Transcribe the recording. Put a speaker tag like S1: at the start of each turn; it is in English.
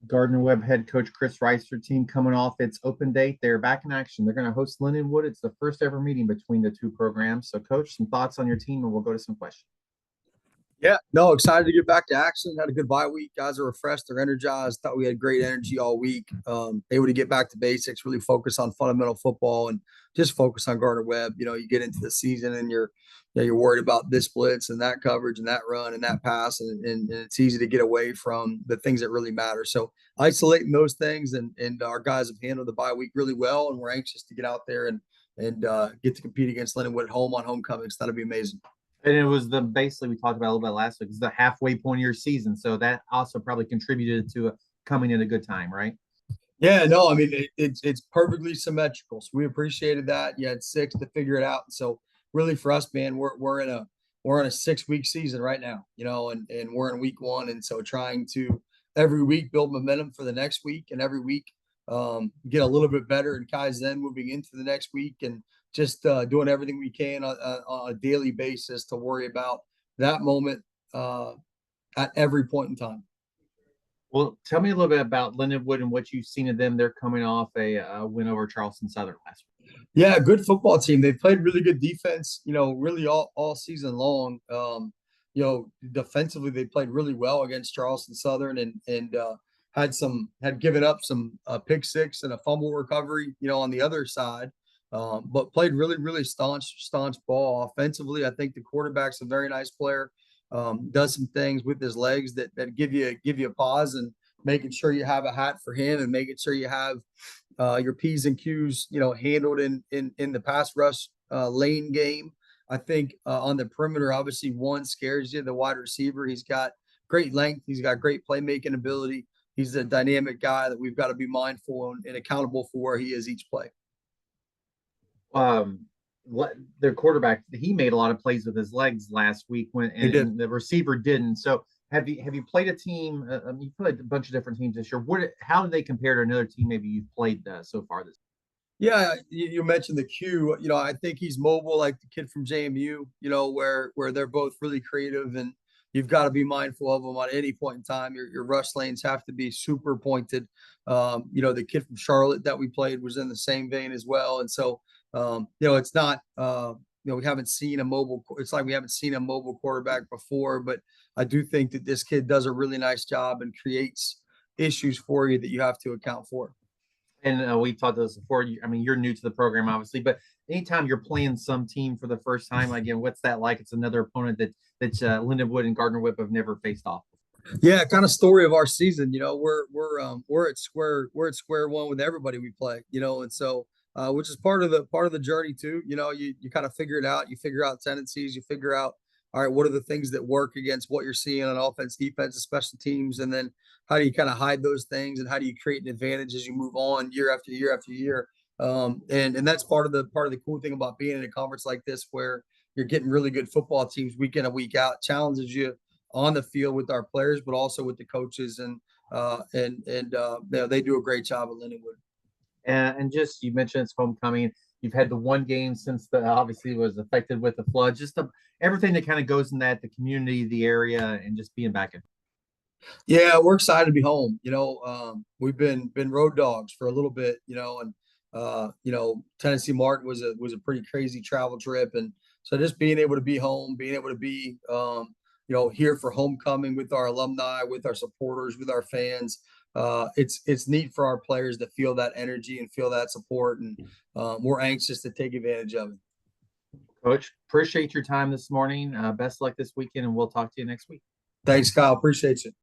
S1: Gardner-Webb head coach Cris Reisert team coming off its open date. They're back in action. They're going to host Lindenwood. It's the first ever meeting between the two programs. So, coach, some thoughts on your team, and we'll go to some questions.
S2: Yeah, no, excited to get back to action. Had a good bye week. Guys are refreshed. They're energized. Thought we had great energy all week. Able to get back to basics, really focus on fundamental football and just focus on Gardner-Webb. You get into the season and you're worried about this blitz and that coverage and that run and that pass, and it's easy to get away from the things that really matter. So isolating those things, and our guys have handled the bye week really well, and we're anxious to get out there and get to compete against Lindenwood at home on homecoming. So that'll be amazing.
S1: And it was basically we talked about a little bit last week. It's the halfway point of your season, so that also probably contributed to coming in a good time, right?
S2: Yeah, no, I mean it's perfectly symmetrical. So we appreciated that. You had 6 to figure it out. So really for us, man, we're in a 6-week season right now, and we're in week 1, and so trying to every week build momentum for the next week, and every week get a little bit better and Kaizen moving into the next week, and just doing everything we can on a daily basis to worry about that moment at every point in time.
S1: Well, tell me a little bit about Lindenwood and what you've seen of them. They're coming off a win over Charleston Southern last week.
S2: Yeah, good football team. They played really good defense, really all season long. Defensively they played really well against Charleston Southern, and had given up some pick six and a fumble recovery, on the other side. But played really, really staunch ball. Offensively, I think the quarterback's a very nice player. Does some things with his legs that give you a pause, and making sure you have a hat for him, and making sure you have your P's and Q's, handled in the pass rush lane game. I think on the perimeter, obviously one scares you, the wide receiver. He's got great length. He's got great playmaking ability. He's a dynamic guy that we've got to be mindful and accountable for where he is each play.
S1: Um, their quarterback, he made a lot of plays with his legs last week and the receiver didn't. So have you played a team? You played a bunch of different teams this year. How do they compare to another team maybe you've played so far this?
S2: Yeah, you mentioned the Q. I think he's mobile, like the kid from JMU. Where they're both really creative, and you've got to be mindful of them at any point in time. Your rush lanes have to be super pointed. The kid from Charlotte that we played was in the same vein as well, and so it's not. We haven't seen a mobile. It's like we haven't seen a mobile quarterback before, but I do think that this kid does a really nice job and creates issues for you that you have to account for.
S1: And we've talked about this before. I mean, you're new to the program, obviously, but anytime you're playing some team for the first time, again, what's that like? It's another opponent that Lindenwood and Gardner-Webb have never faced off.
S2: Yeah, kind of story of our season. We're at square one with everybody we play. And so which is part of the journey too. You kind of figure it out. You figure out tendencies. You figure out, all right, what are the things that work against what you're seeing on offense, defense, and special teams, and then how do you kind of hide those things, and how do you create an advantage as you move on year after year after year. And that's part of the cool thing about being in a conference like this, where you're getting really good football teams week in and week out, challenges you on the field with our players, but also with the coaches, and they do a great job at Lindenwood.
S1: And just you mentioned it's homecoming. You've had the one game since the obviously was affected with the flood. Just everything that kind of goes in that, the community, the area, and just being back in.
S2: Yeah, we're excited to be home. We've been road dogs for a little bit. And Tennessee Martin was a pretty crazy travel trip, and so just being able to be home, being able to be here for homecoming with our alumni, with our supporters, with our fans. It's neat for our players to feel that energy and feel that support, and we're anxious to take advantage of it.
S1: Coach, appreciate your time this morning. Best luck this weekend, and we'll talk to you next week.
S2: Thanks, Kyle. Appreciate you.